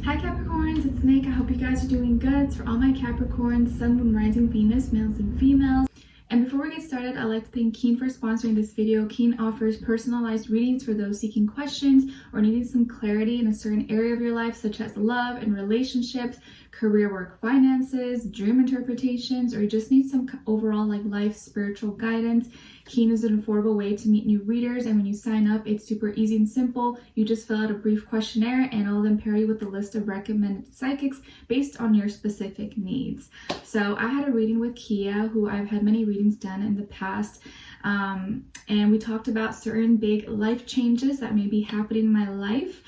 Hi Capricorns, it's Nick. I hope you guys are doing good. It's for all my Capricorns, Sun, Moon, Rising, Venus, males and females. And before we get started, I'd like to thank Keen for sponsoring this video. Keen offers personalized readings for those seeking questions or needing some clarity in a certain area of your life, such as love and relationships, career, work, finances, dream interpretations, or you just need some overall life spiritual guidance. Keen is an affordable way to meet new readers, and when you sign up, it's super easy and simple. You just fill out a brief questionnaire and it'll then pair you with a list of recommended psychics based on your specific needs. So I had a reading with Kia, who I've had many readings done in the past, and we talked about certain big life changes that may be happening in my life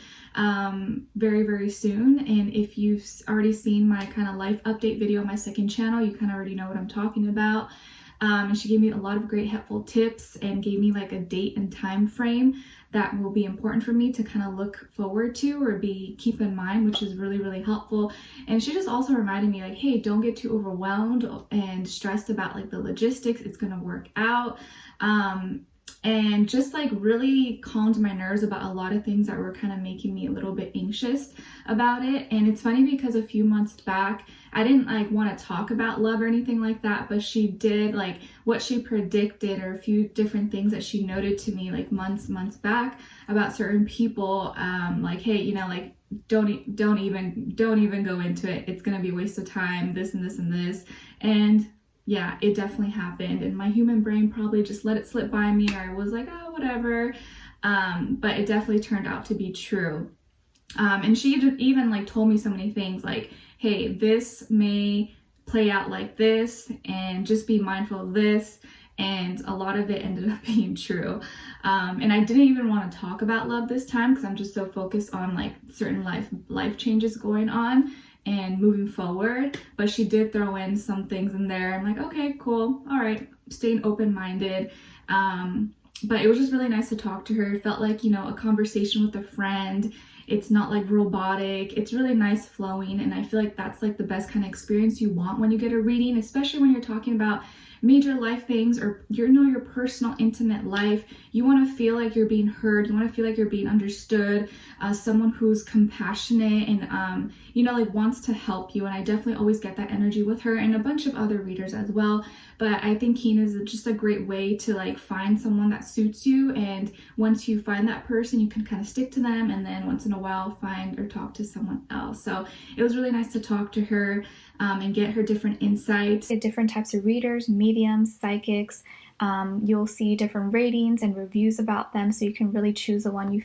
very soon. And if you've already seen my kind of life update video on my second channel, you kind of already know what I'm talking about. And she gave me a lot of great helpful tips and gave me like a date and time frame that will be important for me to kind of look forward to or keep in mind, which is really helpful. And she just also reminded me hey, don't get too overwhelmed and stressed about the logistics. It's gonna work out. And just really calmed my nerves about a lot of things that were kind of making me a little bit anxious about it. And it's funny because a few months back, I didn't want to talk about love or anything like that, but she did what she predicted, or a few different things that she noted to me months back about certain people. Hey, don't even go into it. It's gonna be a waste of time, this and this and this. And yeah, it definitely happened, and my human brain probably just let it slip by me, or I was oh, whatever. But it definitely turned out to be true. And she even told me so many things hey, this may play out like this, and just be mindful of this. And a lot of it ended up being true. And I didn't even want to talk about love this time because I'm just so focused on certain life changes going on and moving forward. But she did throw in some things in there. I'm okay, cool, all right, staying open-minded. But it was just really nice to talk to her. It felt like a conversation with a friend. It's not robotic. It's really nice flowing, and I feel like that's the best kind of experience you want when you get a reading, especially when you're talking about major life things or your personal intimate life. You want to feel like you're being heard. You want to feel like you're being understood, someone who's compassionate and wants to help you. And I definitely always get that energy with her and a bunch of other readers as well. But I think Keen is just a great way to find someone that suits you, and once you find that person, you can kind of stick to them, and then once in a while find or talk to someone else. So it was really nice to talk to her and get her different insights. Different types of readers, mediums, psychics. You'll see different ratings and reviews about them, so you can really choose the one you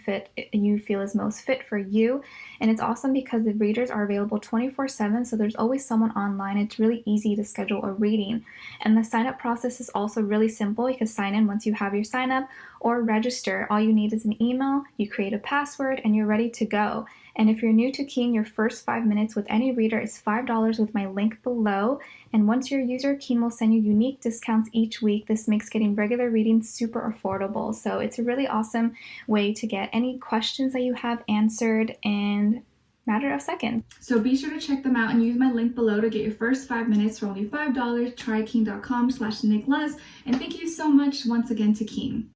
feel is most fit for you. And it's awesome because the readers are available 24/7, so there's always someone online. It's really easy to schedule a reading. And the sign-up process is also really simple. You can sign in once you have your sign-up or register. All you need is an email, you create a password, and you're ready to go. And if you're new to Keen, your first 5 minutes with any reader is $5 with my link below. And once you're a user, Keen will send you unique discounts each week. This makes getting regular readings super affordable. So it's a really awesome way to get any questions that you have answered in a matter of seconds. So be sure to check them out and use my link below to get your first 5 minutes for only $5. Try keen.com/Nicloves. And thank you so much once again to Keen.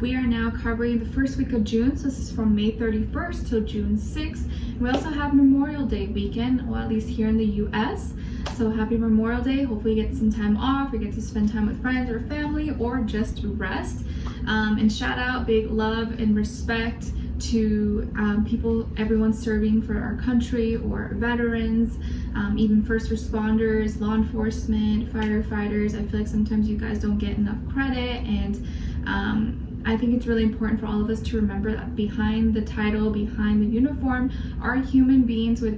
We are now covering the first week of June, so this is from May 31st till June 6th. We also have Memorial Day weekend, or at least here in the US. So happy Memorial Day. Hopefully you get some time off, you get to spend time with friends or family, or just rest. And shout out, big love and respect to everyone serving for our country, or veterans, even first responders, law enforcement, firefighters. I feel like sometimes you guys don't get enough credit, and I think it's really important for all of us to remember that behind the title, behind the uniform, are human beings with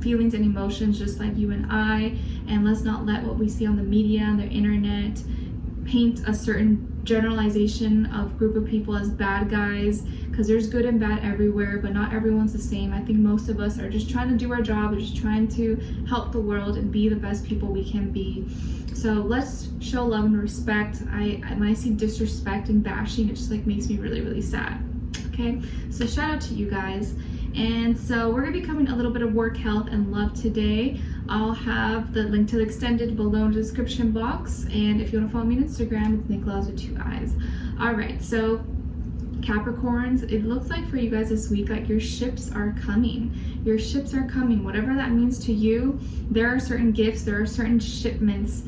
feelings and emotions just like you and I. And let's not let what we see on the media and the internet paint a certain generalization of group of people as bad guys, because there's good and bad everywhere, but not everyone's the same. I think most of us are just trying to do our job, just trying to help the world and be the best people we can be. So let's show love and respect. When I see disrespect and bashing, it just makes me really sad. Okay, so shout out to you guys. And so we're gonna be covering a little bit of work, health, and love today. I'll have the link to the extended below in the description box, and if you want to follow me on Instagram, it's Nicloves with 2 eyes. All right, so Capricorns, it looks like for you guys this week, your ships are coming. your ships are coming. Whatever that means to you, there are certain gifts, there are certain shipments,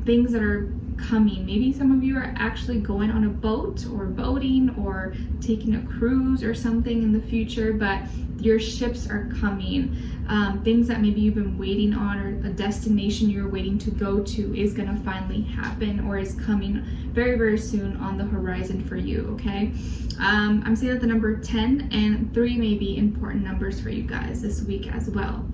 things that are coming. Maybe some of you are actually going on a boat or boating or taking a cruise or something in the future, but your ships are coming. Things that maybe you've been waiting on, or a destination you're waiting to go to, is going to finally happen or is coming very, very soon on the horizon for you, okay? I'm saying that the number 10 and 3 may be important numbers for you guys this week as well.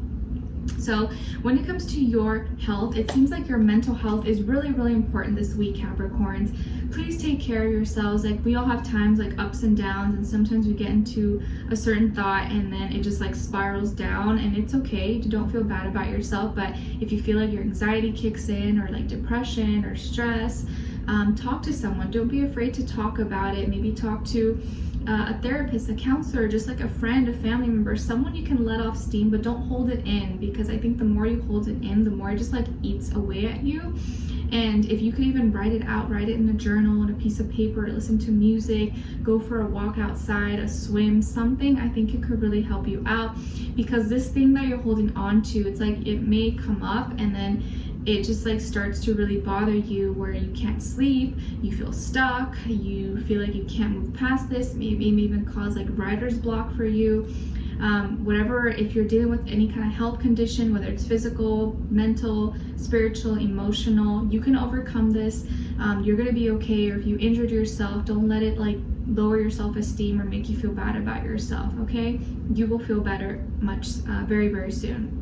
So when it comes to your health, it seems like your mental health is really, really important this week, Capricorns. Please take care of yourselves. Like, we all have times like ups and downs, and sometimes we get into a certain thought and then it just like spirals down, and it's okay. Don't feel bad about yourself. But if you feel like your anxiety kicks in, or like depression or stress, talk to someone. Don't be afraid to talk about it. Maybe talk to a therapist, a counselor, just like a friend, a family member, someone you can let off steam, but don't hold it in, because I think the more you hold it in, the more it just like eats away at you. And if you could even write it out, write it in a journal, on a piece of paper, listen to music, go for a walk outside, a swim, something, I think it could really help you out. Because this thing that you're holding on to, it's like it may come up and then it just like starts to really bother you, where you can't sleep, you feel stuck, you feel like you can't move past this, maybe even cause like writer's block for you. Whatever, if you're dealing with any kind of health condition, whether it's physical, mental, spiritual, emotional, you can overcome this. You're gonna be okay. Or if you injured yourself, don't let it like lower your self-esteem or make you feel bad about yourself, okay? You will feel better very, very soon.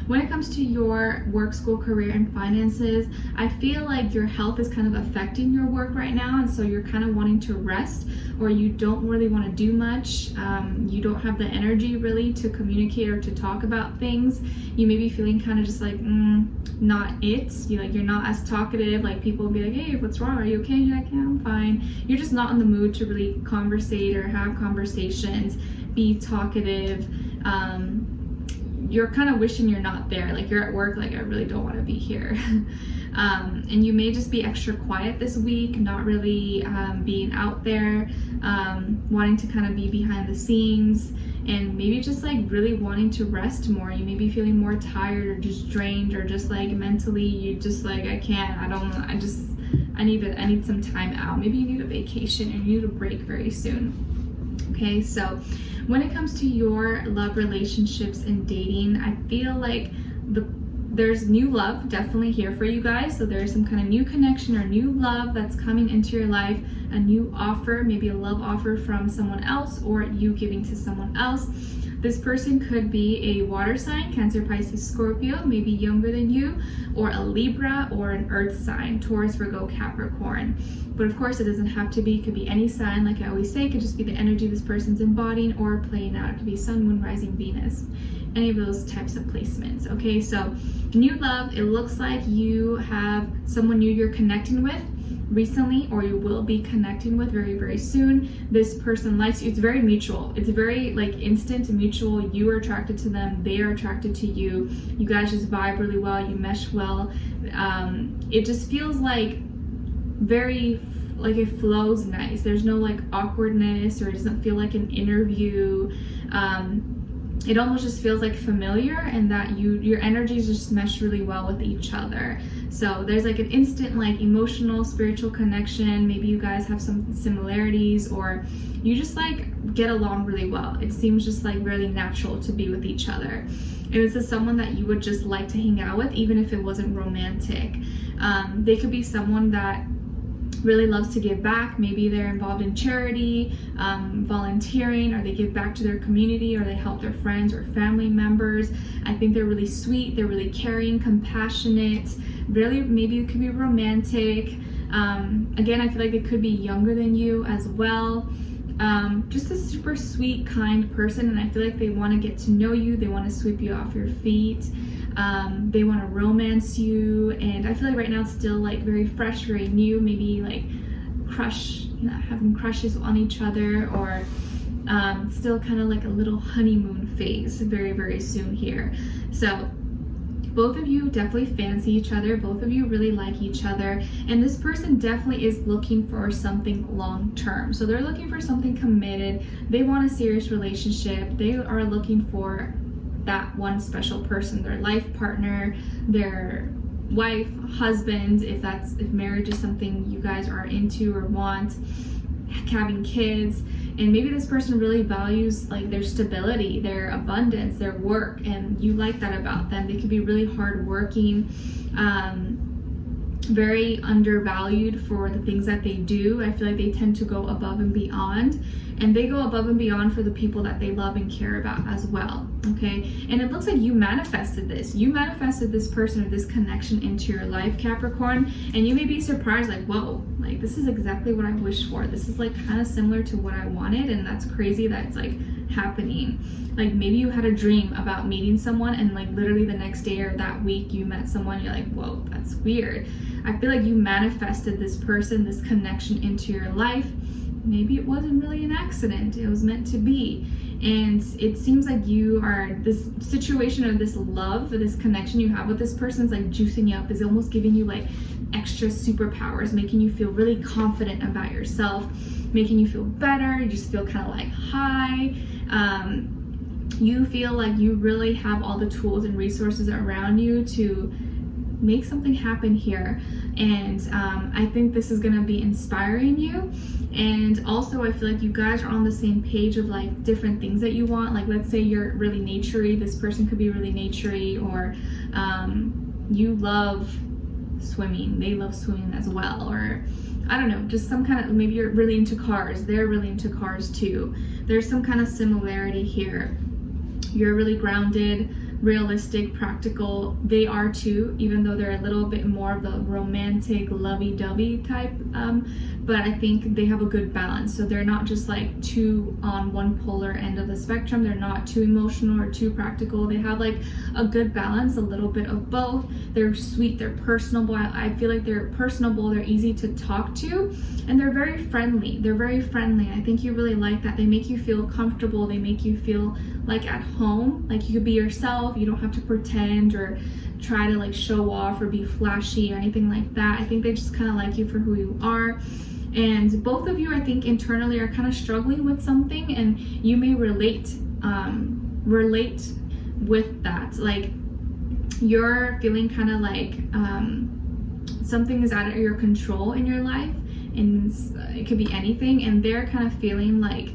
When it comes to your work, school, career, and finances, I feel like your health is kind of affecting your work right now, and so you're kind of wanting to rest, or you don't really want to do much. You don't have the energy really to communicate or to talk about things. You may be feeling kind of just like not it. You're not as talkative. Like, people will be like, hey, what's wrong? Are you okay? You're like, yeah, I'm fine. You're just not in the mood to really conversate or have conversations, be talkative. You're kind of wishing you're not there. Like, you're at work, like, I really don't want to be here. And you may just be extra quiet this week, not really being out there, wanting to kind of be behind the scenes, and maybe just like really wanting to rest more. You may be feeling more tired or just drained, or just like mentally you just like, I need some time out. Maybe you need a vacation, or you need a break very soon. Okay, so when it comes to your love, relationships, and dating, I feel like there's new love definitely here for you guys. So there's some kind of new connection or new love that's coming into your life, a new offer, maybe a love offer from someone else, or you giving to someone else. This person could be a water sign, Cancer, Pisces, Scorpio, maybe younger than you, or a Libra, or an earth sign, Taurus, Virgo, Capricorn. But of course, it doesn't have to be. It could be any sign. Like I always say, it could just be the energy this person's embodying or playing out. It could be Sun, Moon, Rising, Venus, any of those types of placements. Okay, so new love, it looks like you have someone new you're connecting with recently, or you will be connecting with very, very soon. This person likes you. It's very mutual. It's very like instant and mutual. You are attracted to them, they are attracted to you. You guys just vibe really well, you mesh well. It just feels like very, like, it flows nice. There's no like awkwardness, or it doesn't feel like an interview. It almost just feels like familiar, and that your energies just mesh really well with each other. So there's like an instant like emotional, spiritual connection. Maybe you guys have some similarities, or you just like get along really well. It seems just like really natural to be with each other. And this is someone that you would just like to hang out with, even if it wasn't romantic. They could be someone that really loves to give back. Maybe they're involved in charity, volunteering, or they give back to their community, or they help their friends or family members. I think they're really sweet, they're really caring, compassionate, really, maybe it could be romantic. Again, I feel like they could be younger than you as well. Just a super sweet, kind person, and I feel like they want to get to know you, they want to sweep you off your feet. They want to romance you, and I feel like right now it's still like very fresh, very new, maybe like having crushes on each other, or still kind of like a little honeymoon phase very, very soon here. So Both of you definitely fancy each other. Both of you really like each other. And this person definitely is looking for something long-term. So they're looking for something committed. They want a serious relationship. They are looking for that one special person, their life partner, their wife, husband, if marriage is something you guys are into or want, having kids. And maybe this person really values like their stability, their abundance, their work, and you like that about them. They can be really hardworking, very undervalued for the things that they do. I feel like they tend to go above and beyond, and they go above and beyond for the people that they love and care about as well. Okay, and it looks like you manifested this. You manifested this person or this connection into your life, Capricorn, and you may be surprised, like, whoa, like this is exactly what I wished for. This is like kind of similar to what I wanted, and that's crazy that it's like happening. Like maybe you had a dream about meeting someone, and like literally the next day or that week you met someone, you're like, whoa, that's weird. I feel like you manifested this person, this connection into your life. Maybe it wasn't really an accident, it was meant to be. And it seems like you are, this situation or this love, this connection you have with this person is like juicing you up, is almost giving you like extra superpowers, making you feel really confident about yourself, making you feel better. You just feel kind of like high. You feel like you really have all the tools and resources around you to make something happen here. And I think this is going to be inspiring you. And also I feel like you guys are on the same page of like different things that you want. Like let's say you're really naturey, this person could be really naturey, or you love swimming, they love swimming as well, or I don't know, just some kind of, maybe you're really into cars, they're really into cars too. There's some kind of similarity here. You're really grounded, realistic, practical. They are too, even though they're a little bit more of the romantic, lovey-dovey type, but I think they have a good balance. So they're not just like too on one polar end of the spectrum. They're not too emotional or too practical. They have like a good balance, a little bit of both. They're sweet, they're personable. I feel like they're personable, they're easy to talk to, and they're very friendly. They're very friendly. I think you really like that. They make you feel comfortable. They make you feel like at home, like you could be yourself. You don't have to pretend or try to like show off or be flashy or anything like that. I think they just kind of like you for who you are. And both of you, I think internally are kind of struggling with something, and you may relate with that. Like you're feeling kind of like something is out of your control in your life, and it could be anything, and they're kind of feeling like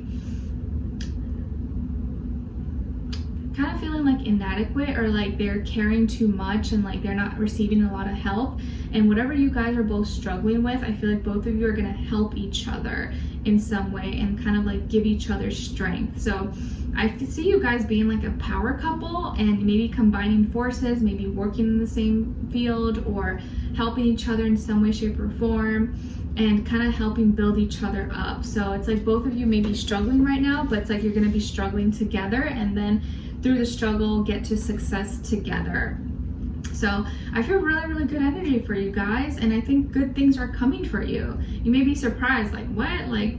inadequate, or like they're caring too much and like they're not receiving a lot of help. And whatever you guys are both struggling with, I feel like both of you are going to help each other in some way and kind of like give each other strength. So I see you guys being like a power couple and maybe combining forces, maybe working in the same field or helping each other in some way, shape, or form, and kind of helping build each other up. So it's like both of you may be struggling right now, but it's like you're going to be struggling together, and then through the struggle get to success together. So I feel really, really good energy for you guys, and I think good things are coming for you. You may be surprised, like what? Like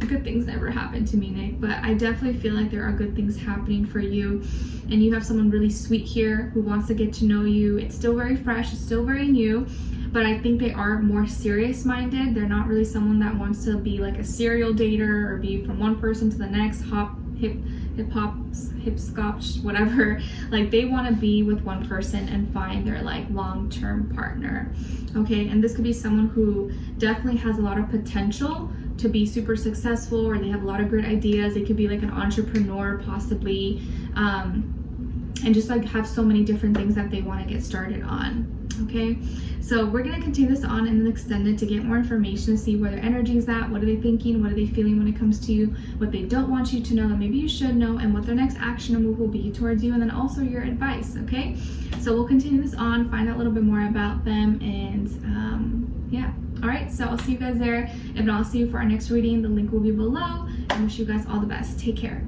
good things never happen to me, Nick, but I definitely feel like there are good things happening for you, and you have someone really sweet here who wants to get to know you. It's still very fresh, it's still very new, but I think they are more serious minded. They're not really someone that wants to be like a serial dater or be from one person to the next, hip-scotch, whatever. Like they want to be with one person and find their like long-term partner. Okay, and this could be someone who definitely has a lot of potential to be super successful, or they have a lot of great ideas. They could be like an entrepreneur possibly, and just like have so many different things that they want to get started on. Okay, so we're going to continue this on in an extended to get more information, see where their energy is at, what are they thinking, what are they feeling when it comes to you, what they don't want you to know that maybe you should know, and what their next action or move will be towards you, and then also your advice. Okay, so we'll continue this on, find out a little bit more about them, and yeah. All right, so I'll see you guys there. If not, I'll see you for our next reading. The link will be below. I wish you guys all the best. Take care.